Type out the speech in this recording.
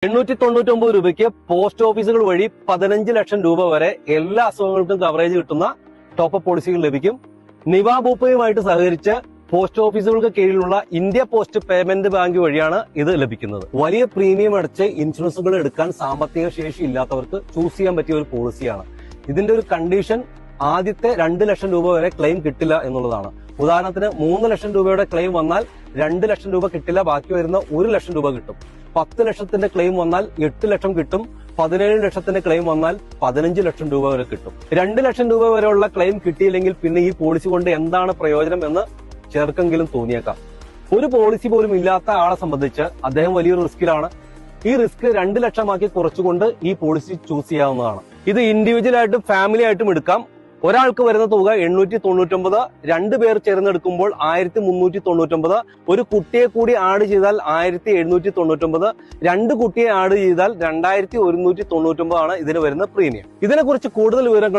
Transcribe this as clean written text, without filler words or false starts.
899 post ഓഫീസുകൾ വഴി 15 ലക്ഷം രൂപ വരെ എല്ലാ അസുഖങ്ങൾക്കും കവറേജ് കിട്ടുന്ന ടോപ്പ് പോളിസികൾ ലഭിക്കും. നിവാബൂപ്പയുമായിട്ട് സഹകരിച്ച് പോസ്റ്റ് ഓഫീസുകൾക്ക് കീഴിലുള്ള ഇന്ത്യ പോസ്റ്റ് പേയ്മെന്റ് ബാങ്ക് വഴിയാണ് ഇത് ലഭിക്കുന്നത്. വലിയ പ്രീമിയം അടച്ച് ഇൻഷുറൻസുകൾ എടുക്കാൻ സാമ്പത്തിക ശേഷി ഇല്ലാത്തവർക്ക് ചൂസ് ചെയ്യാൻ പറ്റിയ ഒരു പോളിസിയാണ്. ഇതിന്റെ ഒരു കണ്ടീഷൻ ആദ്യത്തെ 2 ലക്ഷം രൂപ വരെ ക്ലെയിം കിട്ടില്ല എന്നുള്ളതാണ്. ഉദാഹരണത്തിന് 3 ലക്ഷം രൂപയുടെ ക്ലെയിം വന്നാൽ 2 ലക്ഷം രൂപ കിട്ടില്ല, ബാക്കി വരുന്ന 1 ലക്ഷം രൂപ കിട്ടും. 10 ലക്ഷത്തിന്റെ ക്ലെയിം വന്നാൽ 8 ലക്ഷം കിട്ടും. 17 ലക്ഷത്തിന്റെ ക്ലെയിം വന്നാൽ 15 ലക്ഷം രൂപ വരെ കിട്ടും. 2 ലക്ഷം രൂപ വരെയുള്ള ക്ലെയിം കിട്ടിയില്ലെങ്കിൽ പിന്നെ ഈ പോളിസി കൊണ്ട് എന്താണ് പ്രയോജനം എന്ന് ചേർക്കെങ്കിലും തോന്നിയേക്കാം. ഒരു പോളിസി പോലും ഇല്ലാത്ത ആളെ സംബന്ധിച്ച് അദ്ദേഹം വലിയൊരു റിസ്കിലാണ്. ഈ റിസ്ക് 2 ലക്ഷമാക്കി കുറച്ചുകൊണ്ട് ഈ പോളിസി ചൂസ് ചെയ്യാവുന്നതാണ്. ഇത് ഇൻഡിവിജ്വൽ ആയിട്ടും ഫാമിലി ആയിട്ടും എടുക്കാം. ഒരാൾക്ക് വരുന്ന തുക 899, 2 പേർ ചേർന്നെടുക്കുമ്പോൾ 1399, ഒരു കുട്ടിയെ കൂടി ആഡ് ചെയ്താൽ 1799, 2 കുട്ടിയെ ആഡ് ചെയ്താൽ 2199 ആണ് ഇതിന് വരുന്ന പ്രീമിയം. ഇതിനെക്കുറിച്ച് കൂടുതൽ വിവരങ്ങൾ